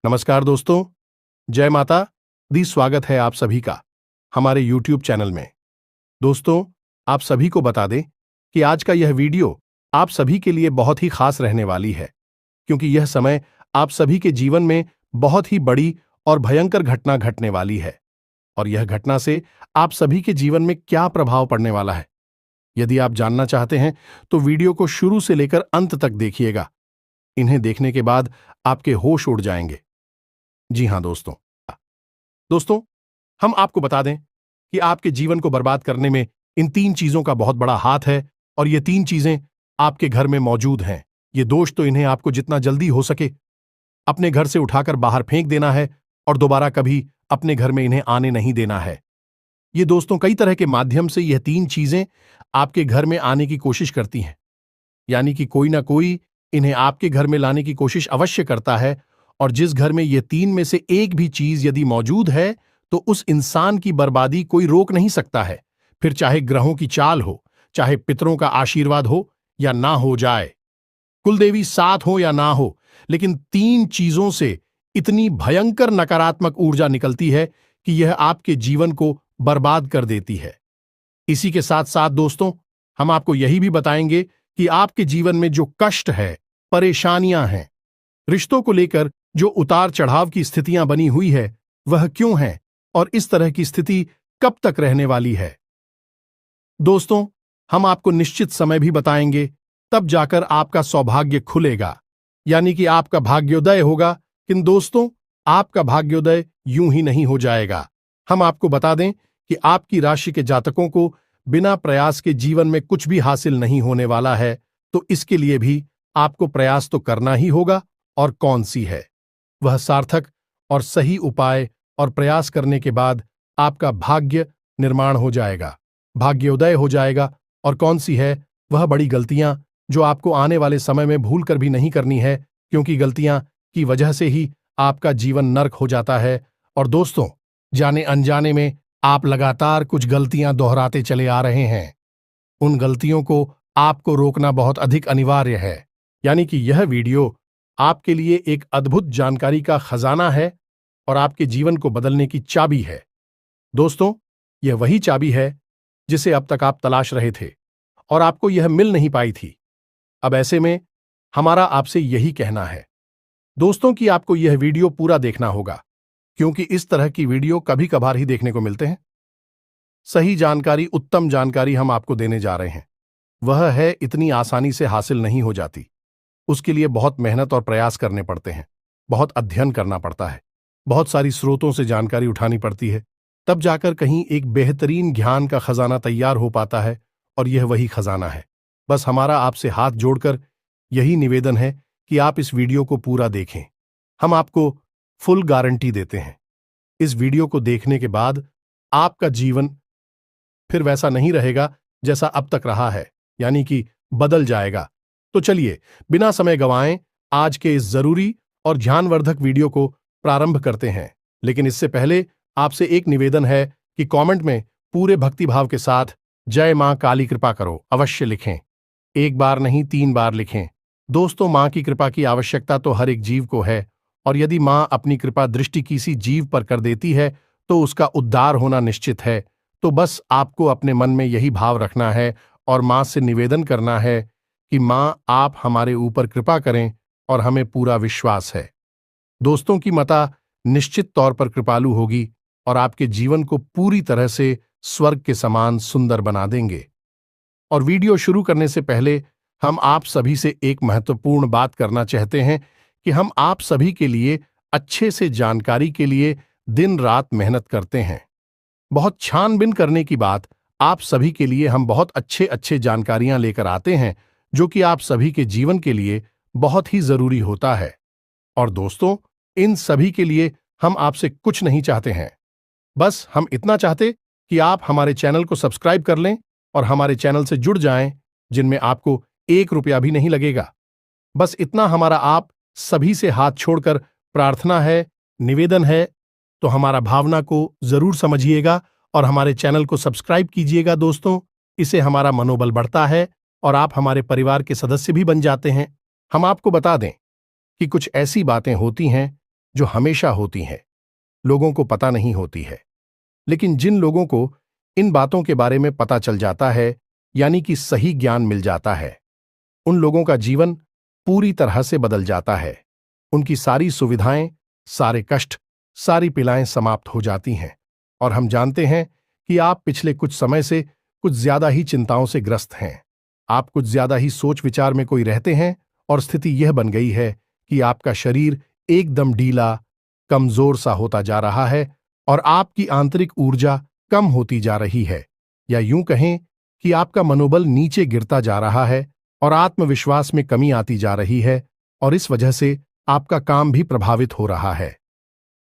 नमस्कार दोस्तों, जय माता दी। स्वागत है आप सभी का हमारे YouTube चैनल में। दोस्तों, आप सभी को बता दें कि आज का यह वीडियो आप सभी के लिए बहुत ही खास रहने वाली है, क्योंकि यह समय आप सभी के जीवन में बहुत ही बड़ी और भयंकर घटना घटने वाली है। और यह घटना से आप सभी के जीवन में क्या प्रभाव पड़ने वाला है, यदि आप जानना चाहते हैं तो वीडियो को शुरू से लेकर अंत तक देखिएगा। इन्हें देखने के बाद आपके होश उड़ जाएंगे। जी हां दोस्तों, हम आपको बता दें कि आपके जीवन को बर्बाद करने में इन 3 चीजों का बहुत बड़ा हाथ है, और ये 3 चीजें आपके घर में मौजूद हैं। ये दोष तो इन्हें आपको जितना जल्दी हो सके अपने घर से उठाकर बाहर फेंक देना है, और दोबारा कभी अपने घर में इन्हें आने नहीं देना है। ये दोस्तों कई तरह के माध्यम से यह 3 चीजें आपके घर में आने की कोशिश करती हैं, यानी कि कोई ना कोई इन्हें आपके घर में लाने की कोशिश अवश्य करता है। और जिस घर में ये 3 में से एक भी चीज यदि मौजूद है तो उस इंसान की बर्बादी कोई रोक नहीं सकता है। फिर चाहे ग्रहों की चाल हो, चाहे पितरों का आशीर्वाद हो या ना हो जाए, कुलदेवी साथ हो या ना हो, लेकिन 3 चीजों से इतनी भयंकर नकारात्मक ऊर्जा निकलती है कि यह आपके जीवन को बर्बाद कर देती है। इसी के साथ साथ दोस्तों, हम आपको यही भी बताएंगे कि आपके जीवन में जो कष्ट है, परेशानियां हैं, रिश्तों को लेकर जो उतार चढ़ाव की स्थितियां बनी हुई है, वह क्यों है और इस तरह की स्थिति कब तक रहने वाली है। दोस्तों, हम आपको निश्चित समय भी बताएंगे, तब जाकर आपका सौभाग्य खुलेगा, यानी कि आपका भाग्योदय होगा। किंतु दोस्तों, आपका भाग्योदय यूं ही नहीं हो जाएगा। हम आपको बता दें कि आपकी राशि के जातकों को बिना प्रयास के जीवन में कुछ भी हासिल नहीं होने वाला है, तो इसके लिए भी आपको प्रयास तो करना ही होगा। और कौन सी है वह सार्थक और सही उपाय, और प्रयास करने के बाद आपका भाग्य निर्माण हो जाएगा, भाग्योदय हो जाएगा। और कौन सी है वह बड़ी गलतियां जो आपको आने वाले समय में भूल कर भी नहीं करनी है, क्योंकि गलतियां की वजह से ही आपका जीवन नर्क हो जाता है। और दोस्तों, जाने अनजाने में आप लगातार कुछ गलतियां दोहराते चले आ रहे हैं। उन गलतियों को आपको रोकना बहुत अधिक अनिवार्य है, यानी कि यह वीडियो आपके लिए एक अद्भुत जानकारी का खजाना है और आपके जीवन को बदलने की चाबी है। दोस्तों, यह वही चाबी है जिसे अब तक आप तलाश रहे थे और आपको यह मिल नहीं पाई थी। अब ऐसे में हमारा आपसे यही कहना है दोस्तों कि आपको यह वीडियो पूरा देखना होगा, क्योंकि इस तरह की वीडियो कभी कभार ही देखने को मिलते हैं। सही जानकारी, उत्तम जानकारी हम आपको देने जा रहे हैं। वह है इतनी आसानी से हासिल नहीं हो जाती। उसके लिए बहुत मेहनत और प्रयास करने पड़ते हैं, बहुत अध्ययन करना पड़ता है, बहुत सारी स्रोतों से जानकारी उठानी पड़ती है, तब जाकर कहीं एक बेहतरीन ज्ञान का खजाना तैयार हो पाता है। और यह वही खजाना है। बस हमारा आपसे हाथ जोड़कर यही निवेदन है कि आप इस वीडियो को पूरा देखें। हम आपको फुल गारंटी देते हैं, इस वीडियो को देखने के बाद आपका जीवन फिर वैसा नहीं रहेगा जैसा अब तक रहा है, यानी कि बदल जाएगा। तो चलिए बिना समय गंवाएं आज के इस जरूरी और ध्यानवर्धक वीडियो को प्रारंभ करते हैं। लेकिन इससे पहले आपसे एक निवेदन है कि कमेंट में पूरे भक्तिभाव के साथ जय मां काली कृपा करो अवश्य लिखें। एक बार नहीं, 3 बार लिखें। दोस्तों, मां की कृपा की आवश्यकता तो हर एक जीव को है, और यदि मां अपनी कृपा दृष्टि किसी जीव पर कर देती है तो उसका उद्धार होना निश्चित है। तो बस आपको अपने मन में यही भाव रखना है और मां से निवेदन करना है कि मां आप हमारे ऊपर कृपा करें, और हमें पूरा विश्वास है दोस्तों की माता निश्चित तौर पर कृपालु होगी और आपके जीवन को पूरी तरह से स्वर्ग के समान सुंदर बना देंगे। और वीडियो शुरू करने से पहले हम आप सभी से एक महत्वपूर्ण बात करना चाहते हैं कि हम आप सभी के लिए अच्छे से जानकारी के लिए दिन रात मेहनत करते हैं। बहुत छानबीन करने की बात, आप सभी के लिए हम बहुत अच्छे जानकारियां लेकर आते हैं, जो कि आप सभी के जीवन के लिए बहुत ही जरूरी होता है। और दोस्तों, इन सभी के लिए हम आपसे कुछ नहीं चाहते हैं, बस हम इतना चाहते कि आप हमारे चैनल को सब्सक्राइब कर लें और हमारे चैनल से जुड़ जाएं, जिनमें आपको 1 रुपया भी नहीं लगेगा। बस इतना हमारा आप सभी से हाथ छोड़कर प्रार्थना है, निवेदन है। तो हमारा भावना को जरूर समझिएगा और हमारे चैनल को सब्सक्राइब कीजिएगा दोस्तों। इससे हमारा मनोबल बढ़ता है और आप हमारे परिवार के सदस्य भी बन जाते हैं। हम आपको बता दें कि कुछ ऐसी बातें होती हैं जो हमेशा होती हैं, लोगों को पता नहीं होती है। लेकिन जिन लोगों को इन बातों के बारे में पता चल जाता है, यानी कि सही ज्ञान मिल जाता है, उन लोगों का जीवन पूरी तरह से बदल जाता है। उनकी सारी सुविधाएं, सारे कष्ट, सारी पीड़ाएं समाप्त हो जाती हैं। और हम जानते हैं कि आप पिछले कुछ समय से कुछ ज्यादा ही चिंताओं से ग्रस्त हैं। आप कुछ ज्यादा ही सोच विचार में कोई रहते हैं और स्थिति यह बन गई है कि आपका शरीर एकदम ढीला, कमजोर सा होता जा रहा है और आपकी आंतरिक ऊर्जा कम होती जा रही है, या यूं कहें कि आपका मनोबल नीचे गिरता जा रहा है और आत्मविश्वास में कमी आती जा रही है, और इस वजह से आपका काम भी प्रभावित हो रहा है।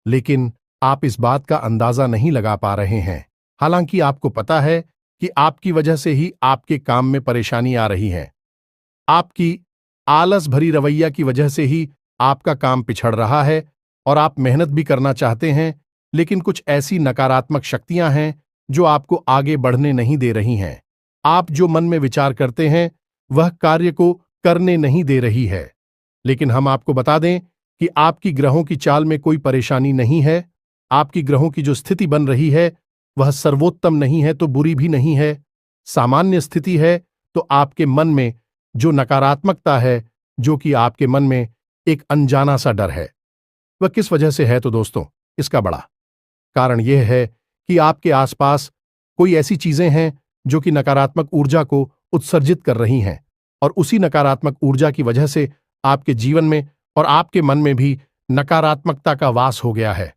लेकिन आप इस बात का अंदाजा नहीं लगा पा रहे हैं। हालांकि आपको पता है कि आपकी वजह से ही आपके काम में परेशानी आ रही है। आपकी आलस भरी रवैया की वजह से ही आपका काम पिछड़ रहा है और आप मेहनत भी करना चाहते हैं, लेकिन कुछ ऐसी नकारात्मक शक्तियां हैं जो आपको आगे बढ़ने नहीं दे रही हैं। आप जो मन में विचार करते हैं वह कार्य को करने नहीं दे रही है। लेकिन हम आपको बता दें कि आपकी ग्रहों की चाल में कोई परेशानी नहीं है। आपकी ग्रहों की जो स्थिति बन रही है वह सर्वोत्तम नहीं है तो बुरी भी नहीं है, सामान्य स्थिति है। तो आपके मन में जो नकारात्मकता है, जो कि आपके मन में एक अनजाना सा डर है, वह किस वजह से है? तो दोस्तों, इसका बड़ा कारण यह है कि आपके आसपास कोई ऐसी चीजें हैं जो कि नकारात्मक ऊर्जा को उत्सर्जित कर रही हैं, और उसी नकारात्मक ऊर्जा की वजह से आपके जीवन में और आपके मन में भी नकारात्मकता का वास हो गया है।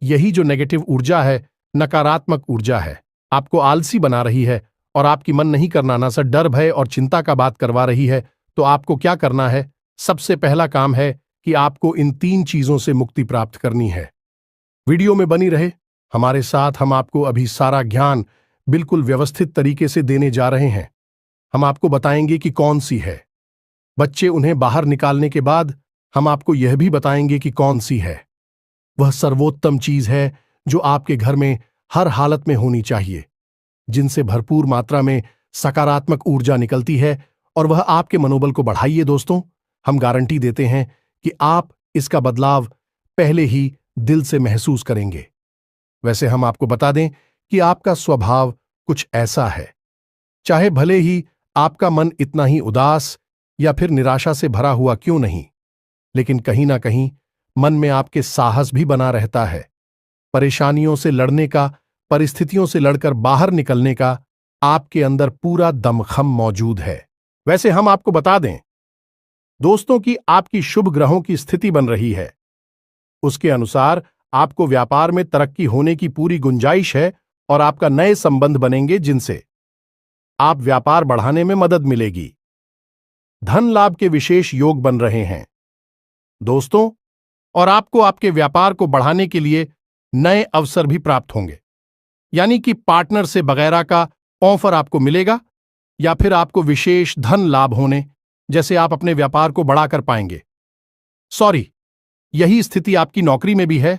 यही जो नेगेटिव ऊर्जा है, नकारात्मक ऊर्जा है, आपको आलसी बना रही है और आपकी मन नहीं करना ना सा डर, भय और चिंता का बात करवा रही है। तो आपको क्या करना है? सबसे पहला काम है कि आपको इन 3 चीजों से मुक्ति प्राप्त करनी है। वीडियो में बनी रहे हमारे साथ। हम आपको अभी सारा ज्ञान बिल्कुल व्यवस्थित तरीके से देने जा रहे हैं। हम आपको बताएंगे कि कौन सी है। बच्चे उन्हें बाहर निकालने के बाद हम आपको यह भी बताएंगे कि कौन सी है वह सर्वोत्तम चीज है जो आपके घर में हर हालत में होनी चाहिए, जिनसे भरपूर मात्रा में सकारात्मक ऊर्जा निकलती है, और वह आपके मनोबल को बढ़ाइए। दोस्तों, हम गारंटी देते हैं कि आप इसका बदलाव पहले ही दिल से महसूस करेंगे। वैसे हम आपको बता दें कि आपका स्वभाव कुछ ऐसा है, चाहे भले ही आपका मन इतना ही उदास या फिर निराशा से भरा हुआ क्यों नहीं, लेकिन कहीं ना कहीं मन में आपके साहस भी बना रहता है। परेशानियों से लड़ने का, परिस्थितियों से लड़कर बाहर निकलने का आपके अंदर पूरा दमखम मौजूद है। वैसे हम आपको बता दें दोस्तों कि आपकी शुभ ग्रहों की स्थिति बन रही है, उसके अनुसार आपको व्यापार में तरक्की होने की पूरी गुंजाइश है और आपका नए संबंध बनेंगे जिनसे आप व्यापार बढ़ाने में मदद मिलेगी। धन लाभ के विशेष योग बन रहे हैं दोस्तों, और आपको आपके व्यापार को बढ़ाने के लिए नए अवसर भी प्राप्त होंगे, यानी कि पार्टनर से वगैरह का ऑफर आपको मिलेगा, या फिर आपको विशेष धन लाभ होने जैसे आप अपने व्यापार को बढ़ा कर पाएंगे। यही स्थिति आपकी नौकरी में भी है,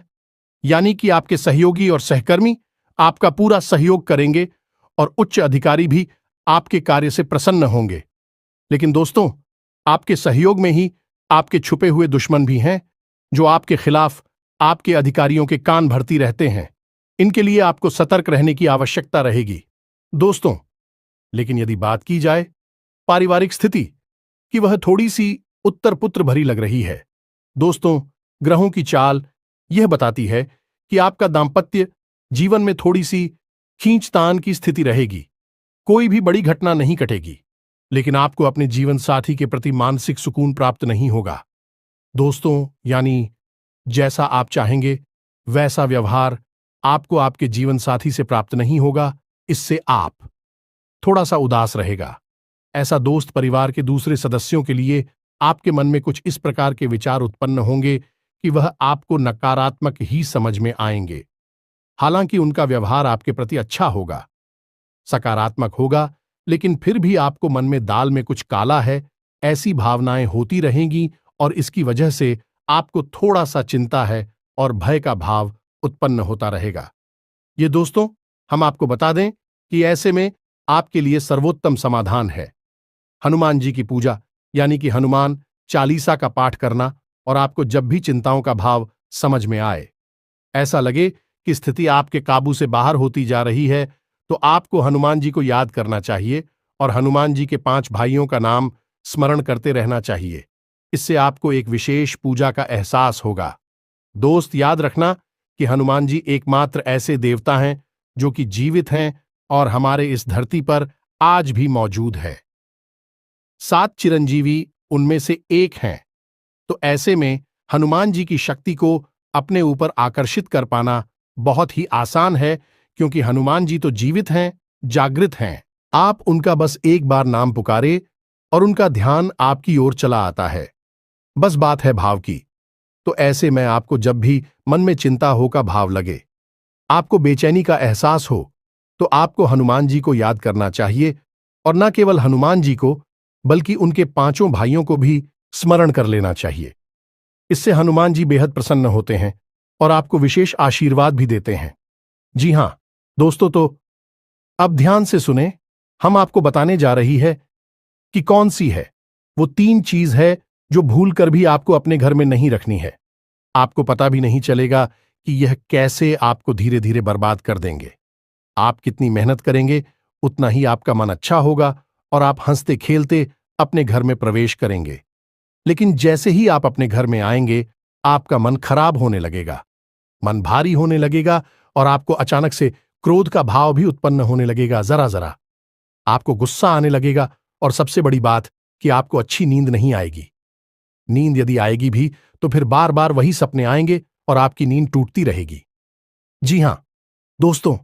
यानी कि आपके सहयोगी और सहकर्मी आपका पूरा सहयोग करेंगे और उच्च अधिकारी भी आपके कार्य से प्रसन्न होंगे। लेकिन दोस्तों, आपके सहयोग में ही आपके छुपे हुए दुश्मन भी हैं जो आपके खिलाफ आपके अधिकारियों के कान भरती रहते हैं। इनके लिए आपको सतर्क रहने की आवश्यकता रहेगी दोस्तों। लेकिन यदि बात की जाए पारिवारिक स्थिति की, वह थोड़ी सी उत्तर पुत्र भरी लग रही है दोस्तों। ग्रहों की चाल यह बताती है कि आपका दाम्पत्य जीवन में थोड़ी सी खींचतान की स्थिति रहेगी। कोई भी बड़ी घटना नहीं घटेगी, लेकिन आपको अपने जीवन साथी के प्रति मानसिक सुकून प्राप्त नहीं होगा दोस्तों। यानी जैसा आप चाहेंगे वैसा व्यवहार आपको आपके जीवन साथी से प्राप्त नहीं होगा। इससे आप थोड़ा सा उदास रहेगा। ऐसा दोस्त परिवार के दूसरे सदस्यों के लिए आपके मन में कुछ इस प्रकार के विचार उत्पन्न होंगे कि वह आपको नकारात्मक ही समझ में आएंगे। हालांकि उनका व्यवहार आपके प्रति अच्छा होगा, सकारात्मक होगा, लेकिन फिर भी आपको मन में दाल में कुछ काला है, ऐसी भावनाएं होती रहेंगी, और इसकी वजह से आपको थोड़ा सा चिंता है और भय का भाव उत्पन्न होता रहेगा। ये दोस्तों, हम आपको बता दें कि ऐसे में आपके लिए सर्वोत्तम समाधान है हनुमान जी की पूजा, यानी कि हनुमान चालीसा का पाठ करना। और आपको जब भी चिंताओं का भाव समझ में आए। ऐसा लगे कि स्थिति आपके काबू से बाहर होती जा रही है, तो आपको हनुमान जी को याद करना चाहिए और हनुमान जी के 5 भाइयों का नाम स्मरण करते रहना चाहिए। इससे आपको एक विशेष पूजा का एहसास होगा। दोस्त, याद रखना कि हनुमान जी एकमात्र ऐसे देवता हैं जो कि जीवित हैं और हमारे इस धरती पर आज भी मौजूद है। 7 चिरंजीवी उनमें से एक हैं, तो ऐसे में हनुमान जी की शक्ति को अपने ऊपर आकर्षित कर पाना बहुत ही आसान है, क्योंकि हनुमान जी तो जीवित हैं, जागृत हैं। आप उनका बस एक बार नाम पुकारे और उनका ध्यान आपकी ओर चला आता है। बस बात है भाव की। तो ऐसे में आपको जब भी मन में चिंता हो का भाव लगे, आपको बेचैनी का एहसास हो, तो आपको हनुमान जी को याद करना चाहिए और न केवल हनुमान जी को, बल्कि उनके 5 भाइयों को भी स्मरण कर लेना चाहिए। इससे हनुमान जी बेहद प्रसन्न होते हैं और आपको विशेष आशीर्वाद भी देते हैं। जी हां दोस्तों, तो अब ध्यान से सुने। हम आपको बताने जा रही है कि कौन सी है वो 3 चीज है जो भूल कर भी आपको अपने घर में नहीं रखनी है। आपको पता भी नहीं चलेगा कि यह कैसे आपको धीरे धीरे बर्बाद कर देंगे। आप कितनी मेहनत करेंगे, उतना ही आपका मन अच्छा होगा और आप हंसते खेलते अपने घर में प्रवेश करेंगे। लेकिन जैसे ही आप अपने घर में आएंगे, आपका मन खराब होने लगेगा, मन भारी होने लगेगा और आपको अचानक से क्रोध का भाव भी उत्पन्न होने लगेगा। जरा जरा आपको गुस्सा आने लगेगा और सबसे बड़ी बात कि आपको अच्छी नींद नहीं आएगी। नींद यदि आएगी भी तो फिर बार बार वही सपने आएंगे और आपकी नींद टूटती रहेगी। जी हां दोस्तों,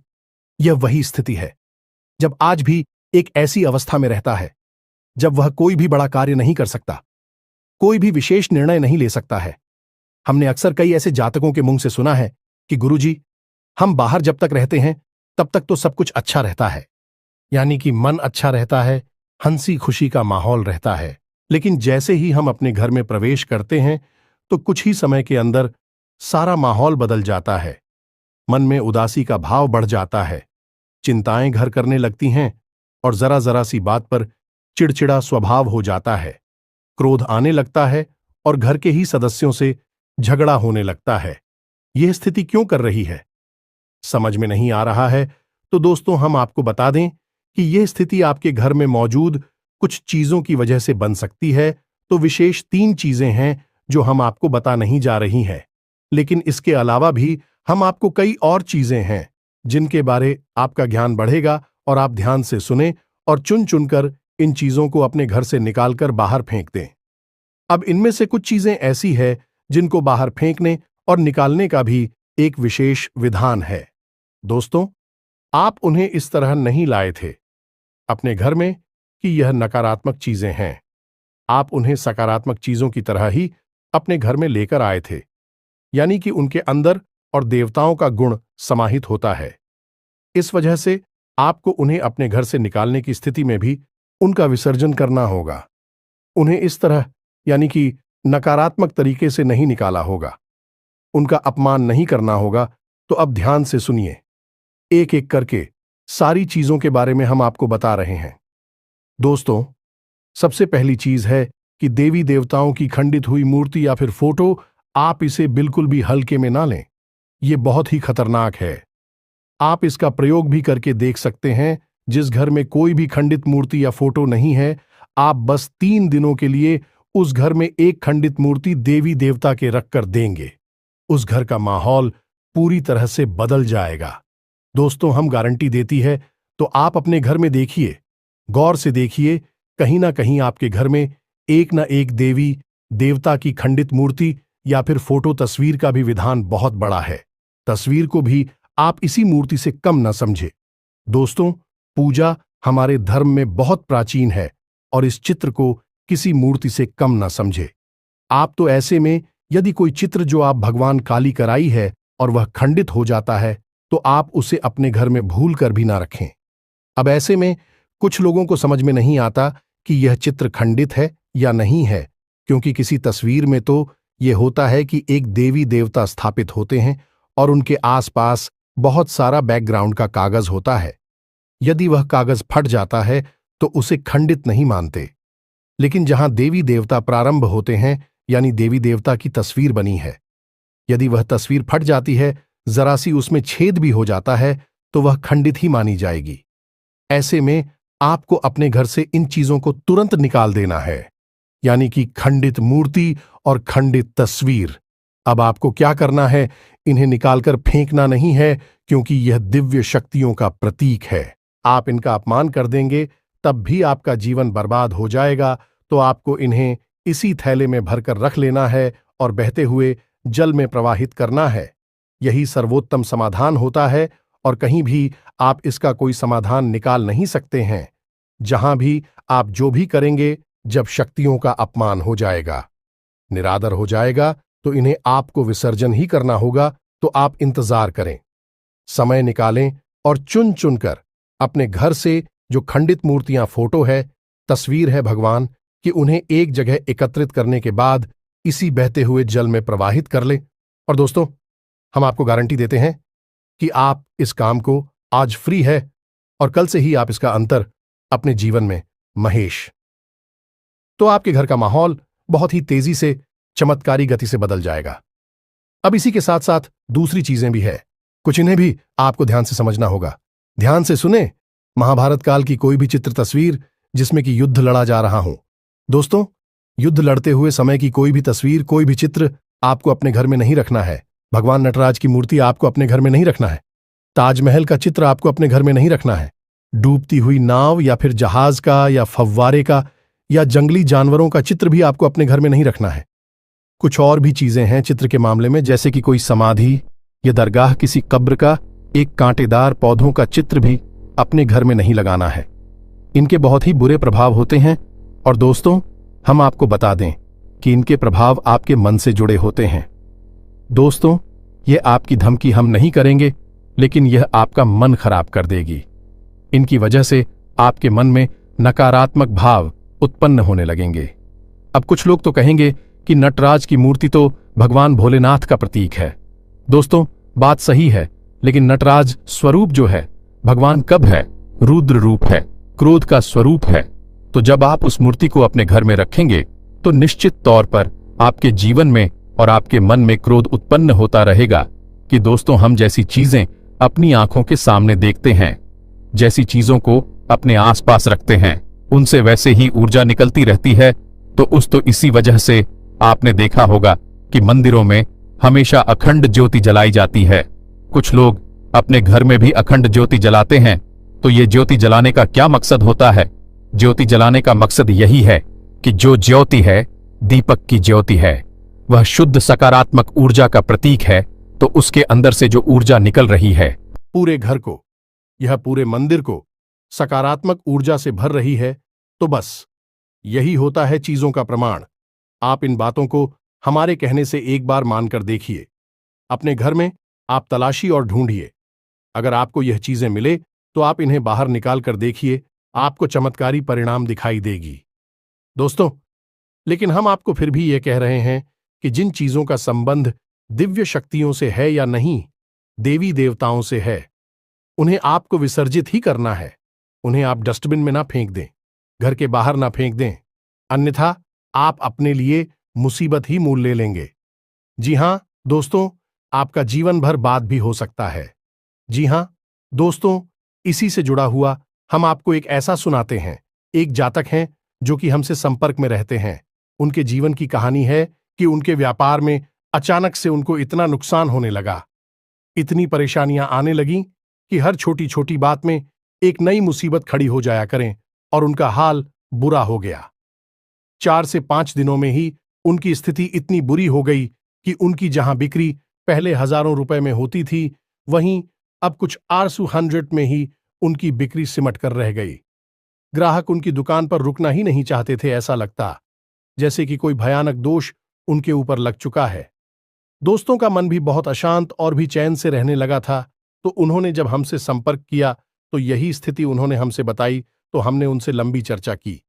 यह वही स्थिति है जब आज भी एक ऐसी अवस्था में रहता है जब वह कोई भी बड़ा कार्य नहीं कर सकता, कोई भी विशेष निर्णय नहीं ले सकता है। हमने अक्सर कई ऐसे जातकों के मुंह से सुना है कि गुरुजी, हम बाहर जब तक रहते हैं तब तक तो सब कुछ अच्छा रहता है, यानी कि मन अच्छा रहता है, हंसी खुशी का माहौल रहता है। लेकिन जैसे ही हम अपने घर में प्रवेश करते हैं तो कुछ ही समय के अंदर सारा माहौल बदल जाता है। मन में उदासी का भाव बढ़ जाता है, चिंताएं घर करने लगती हैं और जरा जरा सी बात पर चिड़चिड़ा स्वभाव हो जाता है। क्रोध आने लगता है और घर के ही सदस्यों से झगड़ा होने लगता है। यह स्थिति क्यों कर रही है, समझ में नहीं आ रहा है? तो दोस्तों, हम आपको बता दें कि यह स्थिति आपके घर में मौजूद कुछ चीजों की वजह से बन सकती है। तो विशेष 3 चीजें हैं जो हम आपको बता नहीं जा रही हैं, लेकिन इसके अलावा भी हम आपको कई और चीजें हैं जिनके बारे आपका ज्ञान बढ़ेगा और आप ध्यान से सुने और चुन चुनकर इन चीजों को अपने घर से निकालकर बाहर फेंक दें। अब इनमें से कुछ चीजें ऐसी है जिनको बाहर फेंकने और निकालने का भी एक विशेष विधान है। दोस्तों, आप उन्हें इस तरह नहीं लाए थे अपने घर में कि यह नकारात्मक चीजें हैं। आप उन्हें सकारात्मक चीजों की तरह ही अपने घर में लेकर आए थे, यानी कि उनके अंदर और देवताओं का गुण समाहित होता है। इस वजह से आपको उन्हें अपने घर से निकालने की स्थिति में भी उनका विसर्जन करना होगा। उन्हें इस तरह, यानी कि नकारात्मक तरीके से नहीं निकाला होगा, उनका अपमान नहीं करना होगा। तो अब ध्यान से सुनिए, एक एक करके सारी चीजों के बारे में हम आपको बता रहे हैं। दोस्तों, सबसे पहली चीज है कि देवी देवताओं की खंडित हुई मूर्ति या फिर फोटो, आप इसे बिल्कुल भी हल्के में ना लें। यह बहुत ही खतरनाक है। आप इसका प्रयोग भी करके देख सकते हैं। जिस घर में कोई भी खंडित मूर्ति या फोटो नहीं है, आप बस 3 दिनों के लिए उस घर में एक खंडित मूर्ति देवी देवता के रखकर देंगे, उस घर का माहौल पूरी तरह से बदल जाएगा। दोस्तों, हम गारंटी देती है। तो आप अपने घर में देखिए, गौर से देखिए, कहीं ना कहीं आपके घर में एक ना एक देवी देवता की खंडित मूर्ति या फिर फोटो तस्वीर का भी विधान बहुत बड़ा है। तस्वीर को भी आप इसी मूर्ति से कम न समझे। दोस्तों, पूजा हमारे धर्म में बहुत प्राचीन है और इस चित्र को किसी मूर्ति से कम न समझे। आप तो ऐसे में यदि कोई चित्र जो आप भगवान काली कराई है और वह खंडित हो जाता है, तो आप उसे अपने घर में भूल कर भी ना रखें। अब ऐसे में कुछ लोगों को समझ में नहीं आता कि यह चित्र खंडित है या नहीं है, क्योंकि किसी तस्वीर में तो यह होता है कि एक देवी देवता स्थापित होते हैं और उनके आसपास बहुत सारा बैकग्राउंड का कागज होता है। यदि वह कागज फट जाता है तो उसे खंडित नहीं मानते। लेकिन जहां देवी देवता प्रारंभ होते हैं, यानी देवी देवता की तस्वीर बनी है, यदि वह तस्वीर फट जाती है, जरा सी उसमें छेद भी हो जाता है, तो वह खंडित ही मानी जाएगी। ऐसे में आपको अपने घर से इन चीजों को तुरंत निकाल देना है, यानी कि खंडित मूर्ति और खंडित तस्वीर। अब आपको क्या करना है? इन्हें निकालकर फेंकना नहीं है, क्योंकि यह दिव्य शक्तियों का प्रतीक है। आप इनका अपमान कर देंगे तब भी आपका जीवन बर्बाद हो जाएगा। तो आपको इन्हें इसी थैले में भरकर रख लेना है और बहते हुए जल में प्रवाहित करना है। यही सर्वोत्तम समाधान होता है, और कहीं भी आप इसका कोई समाधान निकाल नहीं सकते हैं। जहां भी आप जो भी करेंगे, जब शक्तियों का अपमान हो जाएगा, निरादर हो जाएगा, तो इन्हें आपको विसर्जन ही करना होगा। तो आप इंतजार करें, समय निकालें और चुन चुनकर अपने घर से जो खंडित मूर्तियां, फोटो है, तस्वीर है भगवान कि उन्हें एक जगह एकत्रित करने के बाद इसी बहते हुए जल में प्रवाहित कर लें। और दोस्तों, हम आपको गारंटी देते हैं कि आप इस काम को आज फ्री है, और कल से ही आप इसका अंतर अपने जीवन में महेश, तो आपके घर का माहौल बहुत ही तेजी से, चमत्कारी गति से बदल जाएगा। अब इसी के साथ साथ दूसरी चीजें भी है, कुछ इन्हें भी आपको ध्यान से समझना होगा। ध्यान से सुने। महाभारत काल की कोई भी चित्र तस्वीर जिसमें कि युद्ध लड़ा जा रहा हो, दोस्तों, युद्ध लड़ते हुए समय की कोई भी तस्वीर, कोई भी चित्र आपको अपने घर में नहीं रखना है। भगवान नटराज की मूर्ति आपको अपने घर में नहीं रखना है। ताजमहल का चित्र आपको अपने घर में नहीं रखना है। डूबती हुई नाव या फिर जहाज का या फव्वारे का या जंगली जानवरों का चित्र भी आपको अपने घर में नहीं रखना है। कुछ और भी चीजें हैं चित्र के मामले में, जैसे कि कोई समाधि या दरगाह, किसी कब्र का एक कांटेदार पौधों का चित्र भी अपने घर में नहीं लगाना है। इनके बहुत ही बुरे प्रभाव होते हैं, और दोस्तों, हम आपको बता दें कि इनके प्रभाव आपके मन से जुड़े होते हैं। दोस्तों, ये आपकी धमकी हम नहीं करेंगे, लेकिन यह आपका मन खराब कर देगी। इनकी वजह से आपके मन में नकारात्मक भाव उत्पन्न होने लगेंगे। अब कुछ लोग तो कहेंगे कि नटराज की मूर्ति तो भगवान भोलेनाथ का प्रतीक है। दोस्तों, बात सही है, लेकिन नटराज स्वरूप जो है, भगवान कब है? रुद्र रूप है, क्रोध का स्वरूप है। तो जब आप उस मूर्ति को अपने घर में रखेंगे, तो निश्चित तौर पर आपके जीवन में और आपके मन में क्रोध उत्पन्न होता रहेगा कि दोस्तों, हम जैसी चीजें अपनी आंखों के सामने देखते हैं, जैसी चीजों को अपने आसपास रखते हैं, उनसे वैसे ही ऊर्जा निकलती रहती है। तो इसी वजह से आपने देखा होगा कि मंदिरों में हमेशा अखंड ज्योति जलाई जाती है। कुछ लोग अपने घर में भी अखंड ज्योति जलाते हैं। तो ये ज्योति जलाने का क्या मकसद होता है? ज्योति जलाने का मकसद यही है कि जो ज्योति है, दीपक की ज्योति है, वह शुद्ध सकारात्मक ऊर्जा का प्रतीक है। तो उसके अंदर से जो ऊर्जा निकल रही है, पूरे घर को, यह पूरे मंदिर को सकारात्मक ऊर्जा से भर रही है, तो बस यही होता है चीजों का प्रमाण। आप इन बातों को हमारे कहने से एक बार मानकर देखिए। अपने घर में आप तलाशी और ढूंढिए। अगर आपको यह चीजें मिले, तो आप इन्हें बाहर निकाल कर देखिए, आपको चमत्कारी परिणाम दिखाई देगी। दोस्तों, लेकिन हम आपको फिर भी यह कह रहे हैं कि जिन चीजों का संबंध दिव्य शक्तियों से है या नहीं, देवी देवताओं से है, उन्हें आपको विसर्जित ही करना है। उन्हें आप डस्टबिन में ना फेंक दें, घर के बाहर ना फेंक दें, अन्यथा आप अपने लिए मुसीबत ही मोल ले लेंगे। जी हां दोस्तों, आपका जीवन भर बाद भी हो सकता है। जी हां दोस्तों, इसी से जुड़ा हुआ हम आपको एक ऐसा सुनाते हैं। एक जातक हैं जो कि हमसे संपर्क में रहते हैं। उनके जीवन की कहानी है कि उनके व्यापार में अचानक से उनको इतना नुकसान होने लगा, इतनी परेशानियां आने लगीं कि हर छोटी छोटी बात में एक नई मुसीबत खड़ी हो जाया करें, और उनका हाल बुरा हो गया। 4 से 5 दिनों में ही उनकी स्थिति इतनी बुरी हो गई कि उनकी जहां बिक्री पहले हजारों रुपए में होती थी, वहीं अब कुछ आरसू 100 में ही उनकी बिक्री सिमट कर रह गई। ग्राहक उनकी दुकान पर रुकना ही नहीं चाहते थे। ऐसा लगता जैसे कि कोई भयानक दोष उनके ऊपर लग चुका है। दोस्तों का मन भी बहुत अशांत और भी चैन से रहने लगा था। तो उन्होंने जब हमसे संपर्क किया, तो यही स्थिति उन्होंने हमसे बताई। तो हमने उनसे लंबी चर्चा की।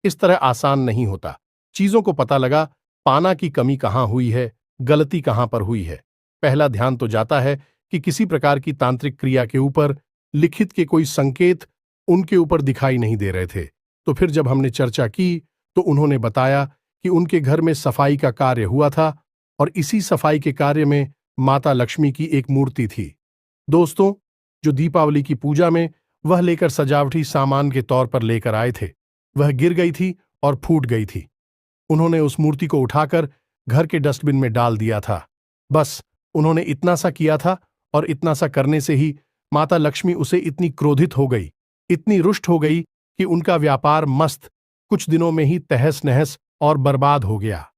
इस तरह आसान नहीं होता। चीजों को पता लगा पाना की कमी कहां हुई है, गलती कहां पर हुई है। पहला ध्यान तो जाता है कि किसी प्रकार की तांत्रिक क्रिया के ऊपर लिखित के कोई संकेत उनके ऊपर दिखाई नहीं दे रहे थे। तो फिर जब हमने चर्चा की, तो उन्होंने बताया कि उनके घर में सफाई का कार्य हुआ था, और इसी सफाई के कार्य में माता लक्ष्मी की एक मूर्ति थी। दोस्तों, जो दीपावली की पूजा में वह लेकर सजावटी सामान के तौर पर लेकर आए थे, वह गिर गई थी और फूट गई थी। उन्होंने उस मूर्ति को उठाकर घर के डस्टबिन में डाल दिया था। बस उन्होंने इतना सा किया था और इतना सा करने से ही माता लक्ष्मी उसे इतनी क्रोधित हो गई, इतनी रुष्ट हो गई कि उनका व्यापार मस्त कुछ दिनों में ही तहस नहस और बर्बाद हो गया।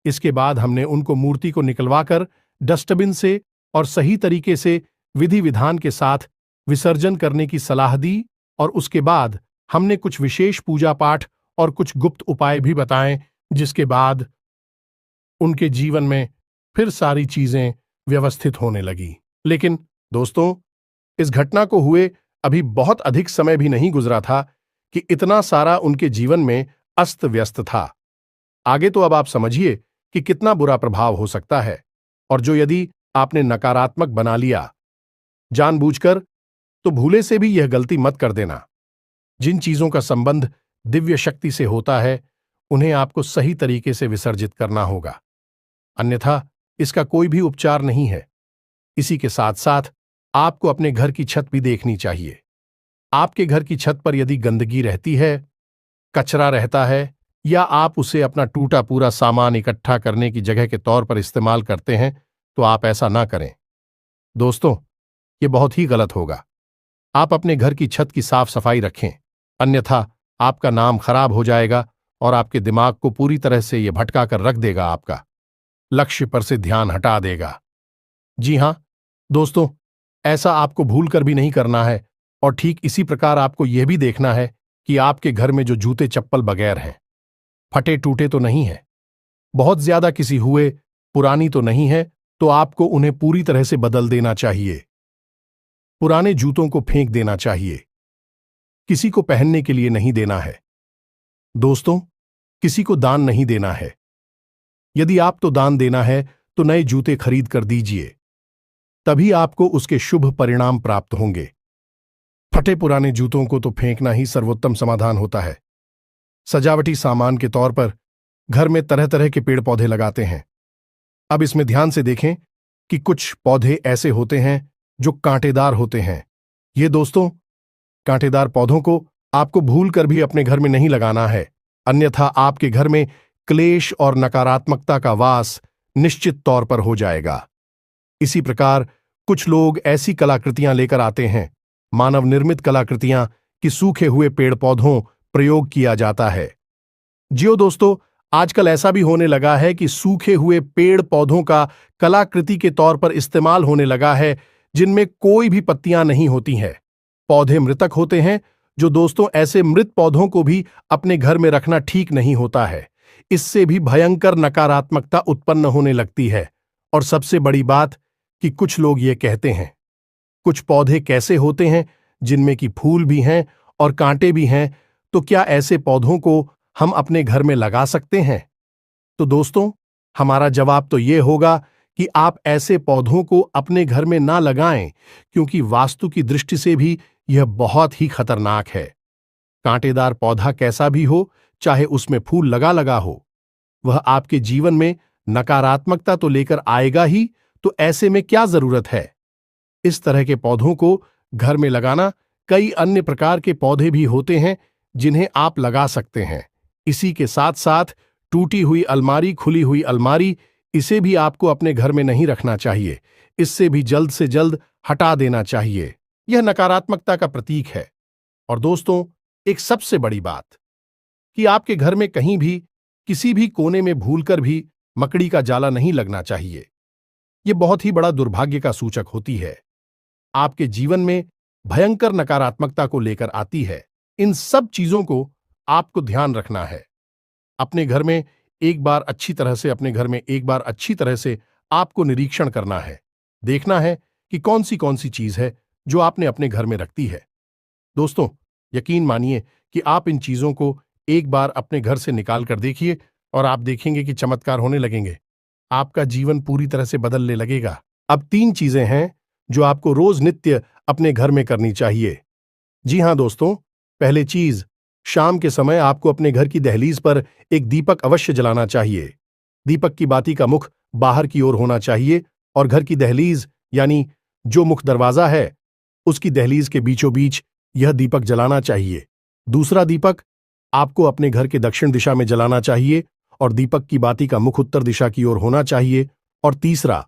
इसके बाद हमने उनको मूर्ति को निकलवाकर डस्टबिन से और सही तरीके से विधि विधान के साथ विसर्जन करने की सलाह दी और उसके बाद हमने कुछ विशेष पूजा पाठ और कुछ गुप्त उपाय भी बताएं, जिसके बाद उनके जीवन में फिर सारी चीजें व्यवस्थित होने लगी। लेकिन दोस्तों, इस घटना को हुए अभी बहुत अधिक समय भी नहीं गुजरा था कि इतना सारा उनके जीवन में अस्त व्यस्त था। आगे तो अब आप समझिए कि कितना बुरा प्रभाव हो सकता है, और जो यदि आपने नकारात्मक बना लिया जानबूझकर, तो भूले से भी यह गलती मत कर देना। जिन चीजों का संबंध दिव्य शक्ति से होता है, उन्हें आपको सही तरीके से विसर्जित करना होगा, अन्यथा इसका कोई भी उपचार नहीं है। इसी के साथ साथ आपको अपने घर की छत भी देखनी चाहिए। आपके घर की छत पर यदि गंदगी रहती है, कचरा रहता है, या आप उसे अपना टूटा पूरा सामान इकट्ठा करने की जगह के तौर पर इस्तेमाल करते हैं, तो आप ऐसा ना करें। दोस्तों, ये बहुत ही गलत होगा। आप अपने घर की छत की साफ सफाई रखें, अन्यथा आपका नाम खराब हो जाएगा और आपके दिमाग को पूरी तरह से यह भटका कर रख देगा, आपका लक्ष्य पर से ध्यान हटा देगा। जी हां दोस्तों, ऐसा आपको भूल कर भी नहीं करना है। और ठीक इसी प्रकार आपको यह भी देखना है कि आपके घर में जो जूते चप्पल बगैर हैं, फटे टूटे तो नहीं है, बहुत ज्यादा किसी हुए पुरानी तो नहीं है, तो आपको उन्हें पूरी तरह से बदल देना चाहिए। पुराने जूतों को फेंक देना चाहिए, किसी को पहनने के लिए नहीं देना है। दोस्तों, किसी को दान नहीं देना है। यदि आप तो दान देना है तो नए जूते खरीद कर दीजिए, तभी आपको उसके शुभ परिणाम प्राप्त होंगे। फटे पुराने जूतों को तो फेंकना ही सर्वोत्तम समाधान होता है। सजावटी सामान के तौर पर घर में तरह तरह के पेड़ पौधे लगाते हैं। अब इसमें ध्यान से देखें कि कुछ पौधे ऐसे होते हैं जो कांटेदार होते हैं। ये दोस्तों, कांटेदार पौधों को आपको भूल कर भी अपने घर में नहीं लगाना है, अन्यथा आपके घर में क्लेश और नकारात्मकता का वास निश्चित तौर पर हो जाएगा। इसी प्रकार कुछ लोग ऐसी कलाकृतियां लेकर आते हैं, मानव निर्मित कलाकृतियां, कि सूखे हुए पेड़ पौधों प्रयोग किया जाता है। जियो दोस्तों, आजकल ऐसा भी होने लगा है कि सूखे हुए पेड़ पौधों का कलाकृति के तौर पर इस्तेमाल होने लगा है, जिनमें कोई भी पत्तियां नहीं होती हैं। पौधे मृतक होते हैं, जो दोस्तों ऐसे मृत पौधों को भी अपने घर में रखना ठीक नहीं होता है। इससे भी भयंकर नकारात्मकता उत्पन्न होने लगती है। और सबसे बड़ी बात कि कुछ लोग ये कहते हैं, कुछ पौधे कैसे होते हैं जिनमें कि फूल भी हैं और कांटे भी हैं, तो क्या ऐसे पौधों को हम अपने घर में लगा सकते हैं? तो दोस्तों, हमारा जवाब तो ये होगा कि आप ऐसे पौधों को अपने घर में ना लगाएं, क्योंकि वास्तु की दृष्टि से भी यह बहुत ही खतरनाक है। कांटेदार पौधा कैसा भी हो, चाहे उसमें फूल लगा लगा हो, वह आपके जीवन में नकारात्मकता तो लेकर आएगा ही, तो ऐसे में क्या जरूरत है? इस तरह के पौधों को घर में लगाना, कई अन्य प्रकार के पौधे भी होते हैं जिन्हें आप लगा सकते हैं। इसी के साथ साथ टूटी हुई अलमारी, खुली हुई अलमारी, इसे भी आपको अपने घर में नहीं रखना चाहिए। इससे भी जल्द से जल्द हटा देना चाहिए। यह नकारात्मकता का प्रतीक है। और दोस्तों, एक सबसे बड़ी बात कि आपके घर में कहीं भी किसी भी कोने में भूलकर भी मकड़ी का जाला नहीं लगना चाहिए। यह बहुत ही बड़ा दुर्भाग्य का सूचक होती है, आपके जीवन में भयंकर नकारात्मकता को लेकर आती है। इन सब चीजों को आपको ध्यान रखना है। अपने घर में एक बार अच्छी तरह से आपको निरीक्षण करना है, देखना है कि कौन सी चीज है जो आपने अपने घर में रखती है। दोस्तों, यकीन मानिए कि आप इन चीजों को एक बार अपने घर से निकाल कर देखिए और आप देखेंगे कि चमत्कार होने लगेंगे। आपका जीवन पूरी तरह से बदलने लगेगा। अब 3 चीजें हैं जो आपको रोज नित्य अपने घर में करनी चाहिए। जी हां दोस्तों, पहले चीज, शाम के समय आपको अपने घर की दहलीज पर एक दीपक अवश्य जलाना चाहिए। दीपक की बाती का मुख बाहर की ओर होना चाहिए और घर की दहलीज यानी जो मुख्य दरवाजा है उसकी दहलीज के बीचों बीच यह दीपक जलाना चाहिए। दूसरा दीपक आपको अपने घर के दक्षिण दिशा में जलाना चाहिए और दीपक की बाती का मुख उत्तर दिशा की ओर होना चाहिए। और तीसरा,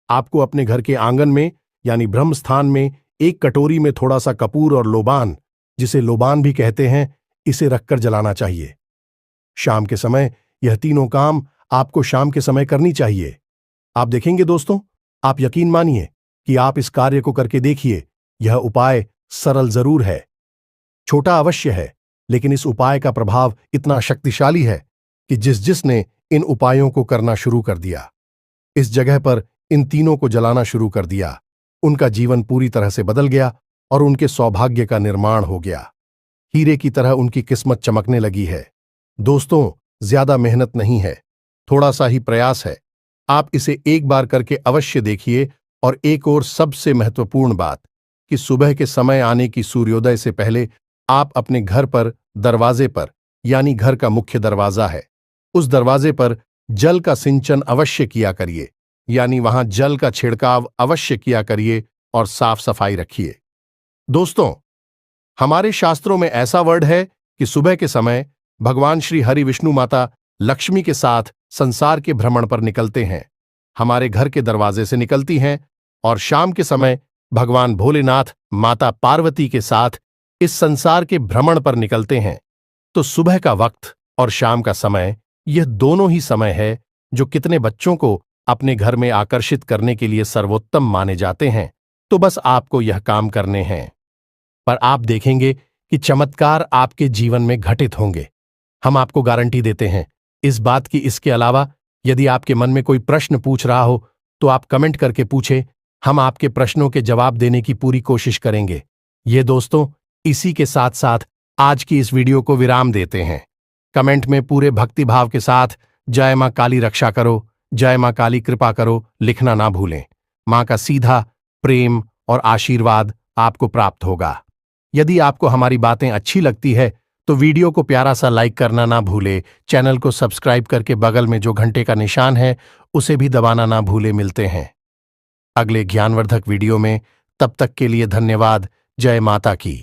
आपको अपने घर के आंगन में यानी ब्रह्म स्थान में एक कटोरी में थोड़ा सा कपूर और लोबान, जिसे लोबान भी कहते हैं, इसे रखकर जलाना चाहिए। शाम के समय यह तीनों काम आपको शाम के समय करनी चाहिए। आप देखेंगे दोस्तों, आप यकीन मानिए कि आप इस कार्य को करके देखिए। यह उपाय सरल जरूर है, छोटा अवश्य है, लेकिन इस उपाय का प्रभाव इतना शक्तिशाली है कि जिसने इन उपायों को करना शुरू कर दिया, इस जगह पर इन तीनों को जलाना शुरू कर दिया, उनका जीवन पूरी तरह से बदल गया और उनके सौभाग्य का निर्माण हो गया। हीरे की तरह उनकी किस्मत चमकने लगी है। दोस्तों, ज्यादा मेहनत नहीं है, थोड़ा सा ही प्रयास है। आप इसे एक बार करके अवश्य देखिए। और एक और सबसे महत्वपूर्ण बात कि सुबह के समय आने की सूर्योदय से पहले आप अपने घर पर दरवाजे पर यानी घर का मुख्य दरवाजा है, उस दरवाजे पर जल का सिंचन अवश्य किया करिए, यानी वहां जल का छिड़काव अवश्य किया करिए और साफ सफाई रखिए। दोस्तों, हमारे शास्त्रों में ऐसा वर्ड है कि सुबह के समय भगवान श्री हरि विष्णु माता लक्ष्मी के साथ संसार के भ्रमण पर निकलते हैं, हमारे घर के दरवाजे से निकलती हैं, और शाम के समय भगवान भोलेनाथ माता पार्वती के साथ इस संसार के भ्रमण पर निकलते हैं। तो सुबह का वक्त और शाम का समय, यह दोनों ही समय है जो कितने बच्चों को अपने घर में आकर्षित करने के लिए सर्वोत्तम माने जाते हैं। तो बस आपको यह काम करने हैं, पर आप देखेंगे कि चमत्कार आपके जीवन में घटित होंगे। हम आपको गारंटी देते हैं इस बात की। इसके अलावा यदि आपके मन में कोई प्रश्न पूछ रहा हो तो आप कमेंट करके पूछें, हम आपके प्रश्नों के जवाब देने की पूरी कोशिश करेंगे। ये दोस्तों, इसी के साथ साथ आज की इस वीडियो को विराम देते हैं। कमेंट में पूरे भक्तिभाव के साथ जय मां काली रक्षा करो, जय मां काली कृपा करो लिखना ना भूलें। मां का सीधा प्रेम और आशीर्वाद आपको प्राप्त होगा। यदि आपको हमारी बातें अच्छी लगती है तो वीडियो को प्यारा सा लाइक करना ना भूले, चैनल को सब्सक्राइब करके बगल में जो घंटे का निशान है उसे भी दबाना ना भूले। मिलते हैं अगले ज्ञानवर्धक वीडियो में, तब तक के लिए धन्यवाद। जय माता की।